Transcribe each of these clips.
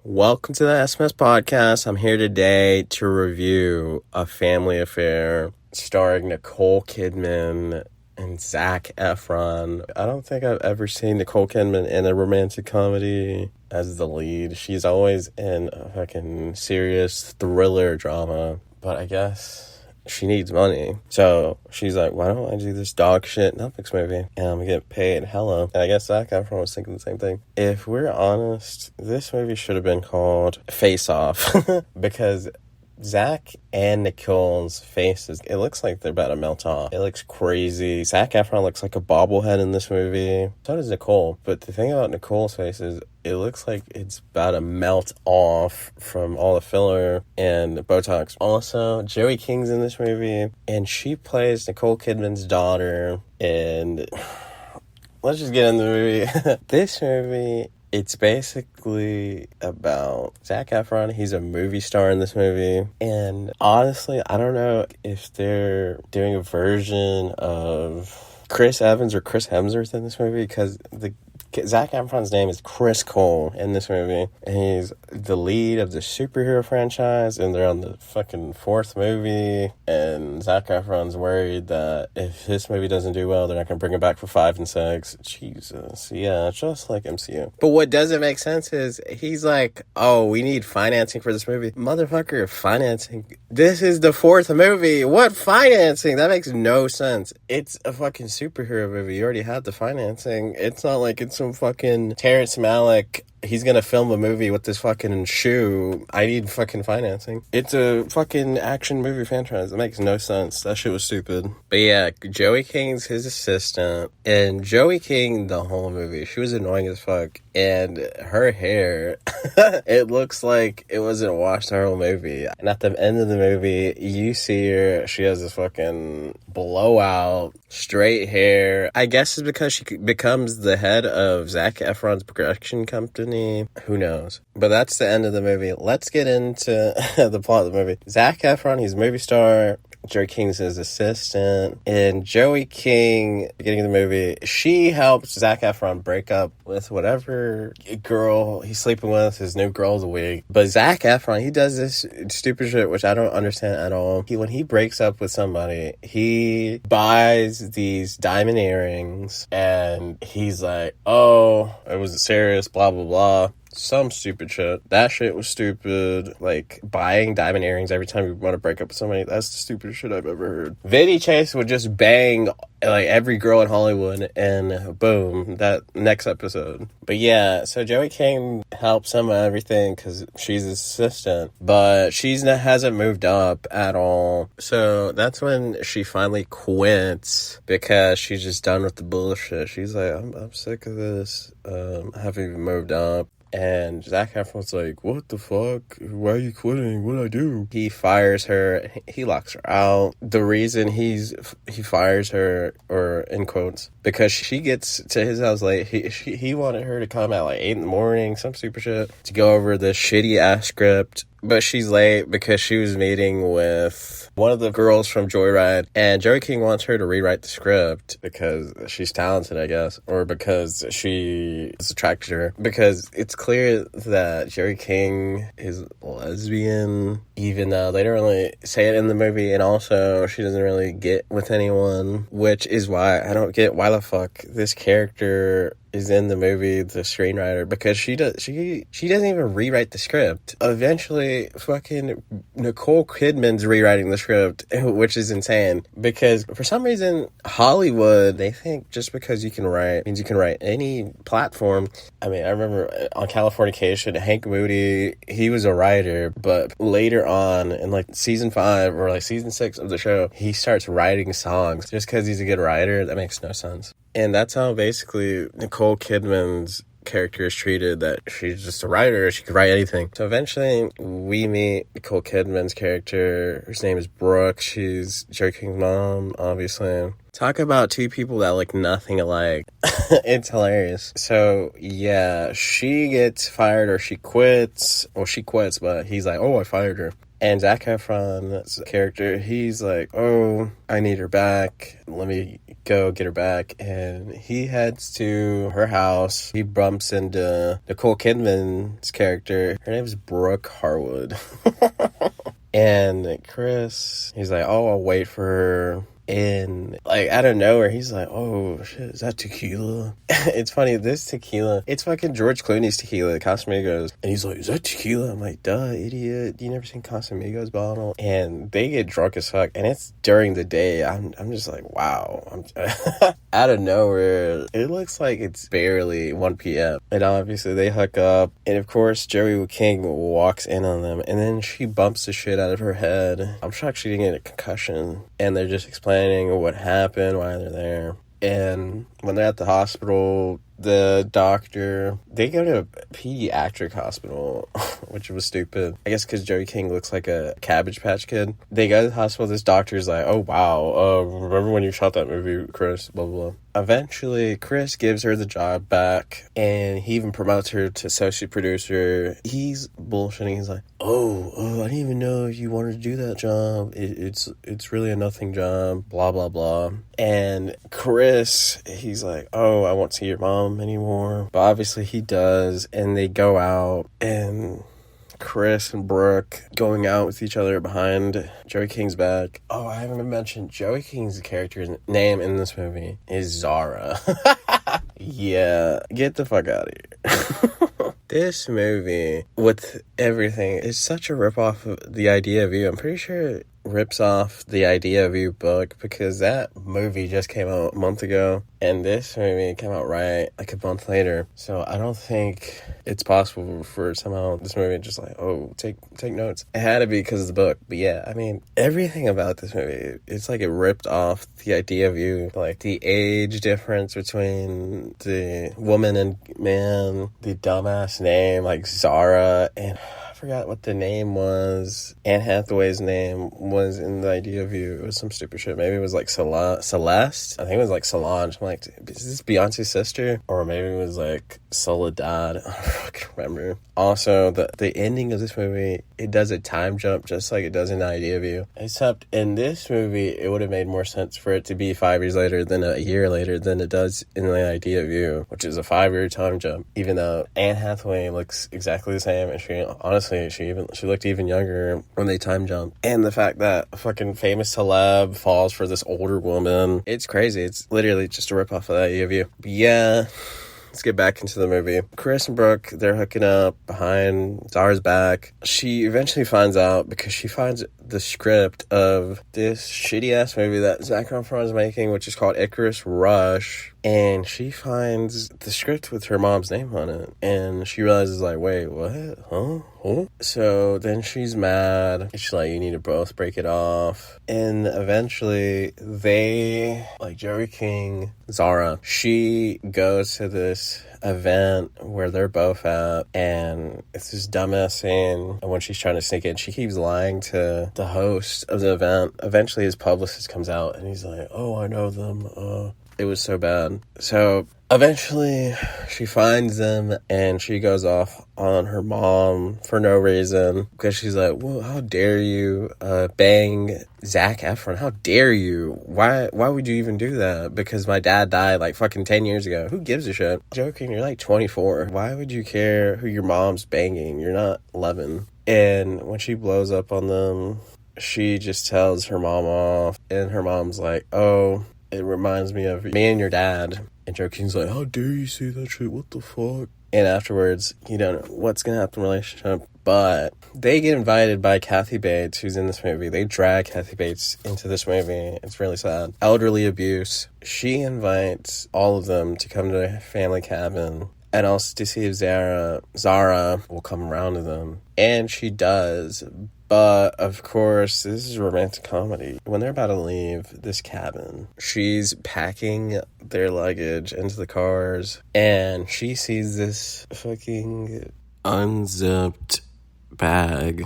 Welcome to the SMS podcast. I'm here today to review A Family Affair starring Nicole Kidman and Zac Efron. I don't think I've ever seen Nicole Kidman in a romantic comedy as the lead. She's always in a fucking serious thriller drama, but I guess she needs money. So she's like, why don't I do this dog shit Netflix movie and I'm gonna get paid hella? And I guess Zac Efron was thinking the same thing. If we're honest, this movie should have been called Face Off because Zac and Nicole's faces, it looks like they're about to melt off. It looks crazy. Zac Efron looks like a bobblehead in this movie. So does Nicole. But the thing about Nicole's face is it looks like it's about to melt off from all the filler and Botox. Also, Joey King's in this movie, and she plays Nicole Kidman's daughter. And let's just get in the movie. This movie, it's basically about Zac Efron. He's a movie star in this movie. And honestly, I don't know if they're doing a version of Chris Evans or Chris Hemsworth in this movie, because Zac Efron's name is Chris Cole in this movie, and he's the lead of the superhero franchise, and they're on the fucking fourth movie, and Zac Efron's worried that if this movie doesn't do well, they're not going to bring it back for 5 and 6. Jesus. Yeah, just like MCU. But what doesn't make sense is he's like, oh, we need financing for this movie. Motherfucker, financing? This is the fourth movie. What financing? That makes no sense. It's a fucking superhero movie. You already had the financing. It's not like it's some fucking Terrence Malick, he's gonna film a movie with this fucking shoe. I need fucking financing. It's a fucking action movie franchise. It makes no sense. That shit was stupid. But yeah, Joey King's his assistant. And Joey King, the whole movie, she was annoying as fuck. And her hair, it looks like it wasn't washed the whole movie. And at the end of the movie, you see her, she has this fucking blowout, straight hair. I guess it's because she becomes the head of Zac Efron's production company. Who knows? But that's the end of the movie. Let's get into the plot of the movie. Zac Efron, he's a movie star. Joey King's his assistant. And Joey King, beginning of the movie, she helps Zac Efron break up with whatever girl he's sleeping with, his new girl of the week. But Zac Efron, he does this stupid shit, which I don't understand at all. When he breaks up with somebody, he buys these diamond earrings, and he's like, oh, it was serious, blah, blah, blah. Some stupid shit. That shit was stupid. Like, buying diamond earrings every time you want to break up with somebody, that's the stupidest shit I've ever heard. Vinny Chase would just bang, like, every girl in Hollywood, and boom, that next episode. But yeah, so Joey King helps him with everything because she's his assistant, but hasn't moved up at all. So that's when she finally quits because she's just done with the bullshit. She's like, I'm sick of this. I haven't even moved up. And Zac Efron's like, what the fuck? Why are you quitting? What'd I do? He fires her. He locks her out. The reason he fires her, or in quotes, because she gets to his house late. He wanted her to come at like 8 in the morning, some super shit, to go over this shitty ass script. But she's late because she was meeting with one of the girls from Joyride, and Joey King wants her to rewrite the script because she's talented, I guess, or because she is attracted to her. Because it's clear that Joey King is lesbian, even though they don't really say it in the movie, and also she doesn't really get with anyone, which is why I don't get why the fuck this character is in the movie, the screenwriter, because she doesn't even rewrite the script. Eventually, fucking Nicole Kidman's rewriting the script, which is insane, because for some reason, Hollywood, they think just because you can write means you can write any platform. I mean, I remember on Californication, Hank Moody, he was a writer, but later on in like season 5 or like season 6 of the show, he starts writing songs just because he's a good writer. That makes no sense. And that's how basically Nicole Kidman's character is treated, that she's just a writer, she could write anything. So eventually we meet Nicole Kidman's character, whose name is Brooke. She's Joey King's mom, obviously. Talk about two people that look nothing alike. It's hilarious. So yeah, she gets fired, or she quits. Well, she quits, but he's like, oh, I fired her. And Zac Efron's character, he's like, oh, I need her back. Let me go get her back, and he heads to her house. He bumps into Nicole Kidman's character. Her name is Brooke Harwood. And Chris, he's like, oh, I'll wait for her. And like out of nowhere, he's like, oh shit, is that tequila? It's funny, this tequila, it's fucking George Clooney's tequila, Casamigos. And he's like, is that tequila? I'm like, duh, idiot, you never seen Casamigos bottle? And they get drunk as fuck, and it's during the day. I'm just like, wow. Out of nowhere, it looks like it's barely 1 p.m. And obviously they hook up, and of course Joey King walks in on them, and then she bumps the shit out of her head. I'm shocked she didn't get a concussion. And they're just explaining what happened, why they're there. And when they're at the hospital, the doctor, they go to a pediatric hospital, which was stupid. I guess because Joey King looks like a Cabbage Patch Kid. They go to the hospital, this doctor's like, oh wow, remember when you shot that movie, Chris, blah, blah, blah. Eventually, Chris gives her the job back, and he even promotes her to associate producer. He's bullshitting. He's like, oh, I didn't even know you wanted to do that job. It's really a nothing job, blah, blah, blah. And Chris, he's like, oh, I won't see your mom anymore. But obviously he does, and they go out, and Chris and Brooke going out with each other behind Joey King's back. Oh, I haven't even mentioned Joey King's character's name in this movie is Zara. Yeah, get the fuck out of here. This movie, with everything, is such a ripoff of The Idea of You. I'm pretty sure it rips off The Idea of You book, because that movie just came out a month ago, and this movie came out right like a month later. So I don't think it's possible for somehow this movie just like, oh, take notes. It had to be because of the book. But yeah, I mean, everything about this movie, it's like it ripped off The Idea of You. Like the age difference between the woman and man, the dumbass name like Zara, and I forgot what the name was. Anne Hathaway's name was in The Idea of You. It was some stupid shit. Maybe it was like Celeste. I think it was like Solange. I'm like, is this Beyonce's sister? Or maybe it was like Soledad. I can't remember. Also, the ending of this movie, it does a time jump just like it does in The Idea of You. Except in this movie, it would have made more sense for it to be 5 years later than a year later than it does in The Idea of You, which is a 5-year time jump. Even though Anne Hathaway looks exactly the same, and she honestly, she looked even younger when they time jump. And the fact that a fucking famous celeb falls for this older woman, it's crazy. It's literally just a ripoff of The Idea of You. But yeah, let's get back into the movie. Chris and Brooke, they're hooking up behind Zara's back. She eventually finds out because she finds the script of this shitty-ass movie that Zac Efron is making, which is called Icarus Rush. And she finds the script with her mom's name on it. And she realizes, like, wait, what? Huh? So then she's mad. She's like, you need to both break it off. And eventually they, like Joey King, Zara, she goes to this event where they're both at, and it's this dumbass scene. And when she's trying to sneak in, she keeps lying to the host of the event. Eventually his publicist comes out and he's like, oh, I know them. It was so bad. So eventually she finds them and she goes off on her mom for no reason, because she's like, well, how dare you bang Zac Efron? How dare you? Why would you even do that? Because my dad died like fucking 10 years ago. Who gives a shit? Joking, you're like 24. Why would you care who your mom's banging? You're not 11. And when she blows up on them, she just tells her mom off, and her mom's like, oh, it reminds me of me and your dad. And Joe King's like, how dare you say that shit? What the fuck? And afterwards, you don't know what's going to happen in the relationship. But they get invited by Kathy Bates, who's in this movie. They drag Kathy Bates into this movie. It's really sad. Elderly abuse. She invites all of them to come to their family cabin, and also to see if Zara will come around to them. And she does. But, of course, this is a romantic comedy. When they're about to leave this cabin, she's packing their luggage into the cars, and she sees this fucking unzipped bag.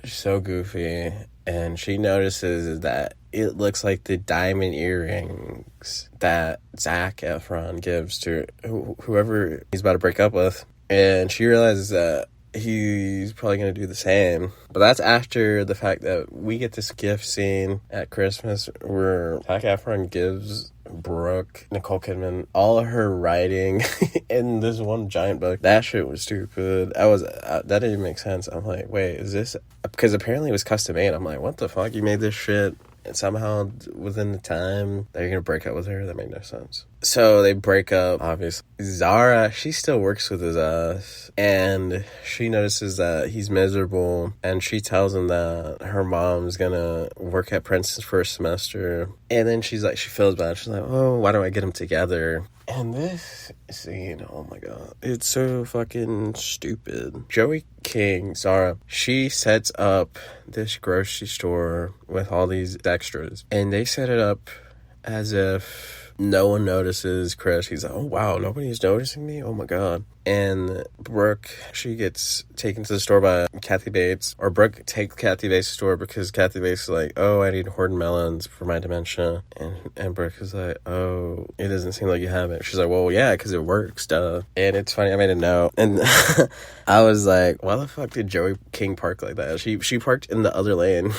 So goofy. And she notices that it looks like the diamond earrings that Zac Efron gives to whoever he's about to break up with. And she realizes that he's probably going to do the same. But that's after the fact that we get this gift scene at Christmas where Zac Efron gives Brooke, Nicole Kidman, all of her writing in this one giant book, that shit was stupid. That didn't even make sense. I'm like, wait, is this, because apparently it was custom made. I'm like, what the fuck, you made this shit and somehow within the time that you're gonna break up with her? That made no sense. So they break up, obviously. Zara, she still works with his ass, and she notices that he's miserable, and she tells him that her mom's gonna work at Princeton for a semester, and then she's like, she feels bad. She's like, oh, why don't I get them together? And this scene, oh my god, it's so fucking stupid. Joey King, Zara, she sets up this grocery store with all these extras, and they set it up as if no one notices Chris. He's like, oh wow, nobody's noticing me? Oh my god. And Brooke, she gets taken to the store by Kathy Bates, or Brooke takes Kathy Bates to the store because Kathy Bates is like, oh, I need horn melons for my dementia. And Brooke is like, oh, it doesn't seem like you have it. She's like, well, yeah, because it works, duh. And it's funny, I made a note, and I was like, why the fuck did Joey King park like that? She parked in the other lane.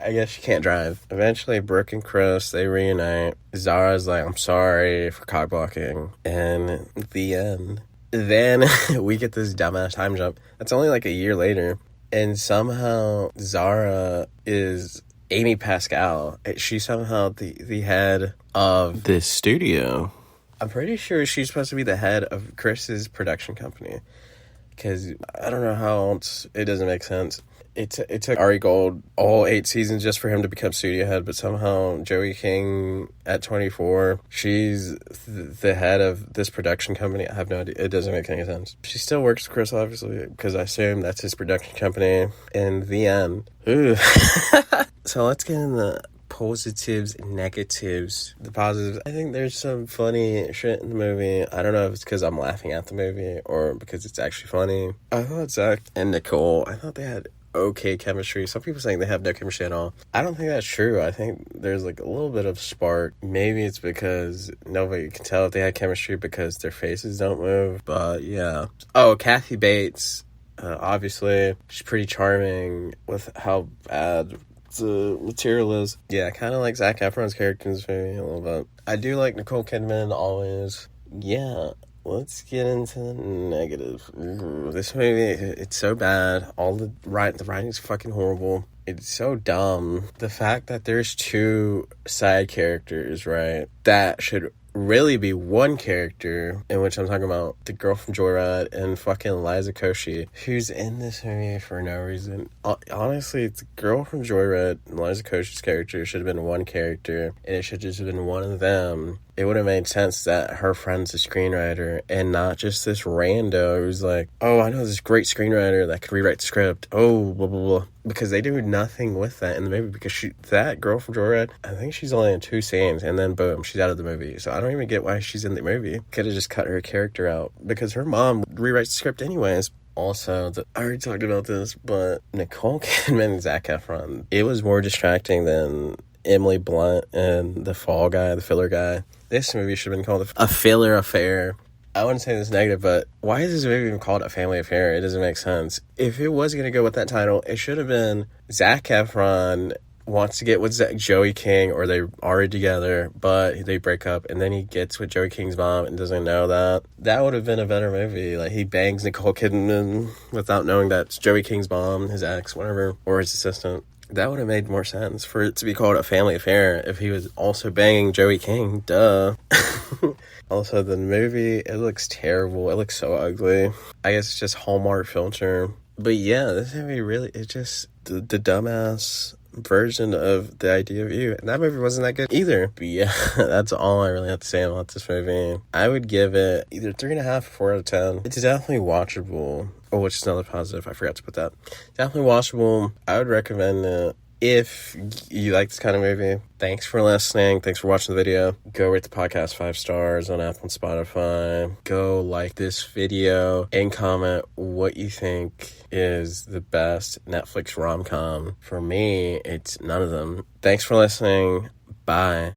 I guess she can't drive. Eventually, Brooke and Chris, they reunite. Zara's like, I'm sorry for cock blocking. And the end. Then we get this dumbass time jump. That's only like a year later. And somehow Zara is Amy Pascal. She's somehow the head of this studio. I'm pretty sure she's supposed to be the head of Chris's production company. Because I don't know how else, it doesn't make sense. It took Ari Gold all 8 seasons just for him to become studio head, but somehow Joey King at 24, she's the head of this production company. I have no idea. It doesn't make any sense. She still works with Chris, obviously, because I assume that's his production company. In the end. Ooh. So let's get in the positives, negatives. The positives, I think there's some funny shit in the movie. I don't know if it's because I'm laughing at the movie or because it's actually funny. I thought Zac and Nicole, I thought they had okay chemistry. Some people saying they have no chemistry at all. I don't think that's true. I think there's like a little bit of spark. Maybe it's because nobody can tell if they had chemistry because their faces don't move. But yeah. Oh, Kathy Bates. Obviously, she's pretty charming with how bad the material is. Yeah, kind of like Zac Efron's character in this movie a little bit. I do like Nicole Kidman always. Yeah. Let's get into the negative. This movie, it's so bad. The writing's fucking horrible. It's so dumb. The fact that there's 2 side characters, right, that should really be one character, in which I'm talking about the girl from Joyride and fucking Liza Koshy, who's in this movie for no reason. Honestly, the girl from Joyride and Liza Koshy's character should have been one character, and it should just have been one of them. It would have made sense that her friend's a screenwriter and not just this rando who's like, oh, I know this great screenwriter that could rewrite the script. Oh, blah, blah, blah. Because they do nothing with that in the movie, because that girl from Joyride, I think she's only in 2 scenes, and then boom, she's out of the movie. So I don't even get why she's in the movie. Could have just cut her character out, because her mom rewrites the script anyways. Also, I already talked about this, but Nicole Kidman and Zac Efron, it was more distracting than Emily Blunt and the fall guy, the filler guy. This movie should have been called A Filler Affair. I wouldn't say this is negative, but why is this movie even called A Family Affair? It doesn't make sense. If it was going to go with that title, it should have been Zac Efron wants to get with Joey King, or they're already together, but they break up, and then he gets with Joey King's mom and doesn't know that. That would have been a better movie. Like, he bangs Nicole Kidman without knowing that's Joey King's mom, his ex, whatever, or his assistant. That would have made more sense for it to be called A Family Affair if he was also banging Joey King. Duh. Also, the movie, it looks terrible. It looks so ugly. I guess it's just Hallmark filter. But yeah, this movie really, it's just the dumbass version of The Idea of You. And that movie wasn't that good either. But yeah, that's all I really have to say about this movie. I would give it either 3.5 or 4 out of 10. It's definitely watchable. Oh, which is another positive. I forgot to put that. Definitely watchable. I would recommend it if you like this kind of movie. Thanks for listening. Thanks for watching the video. Go rate the podcast 5 stars on Apple and Spotify. Go like this video and comment what you think is the best Netflix rom-com. For me, it's none of them. Thanks for listening. Bye.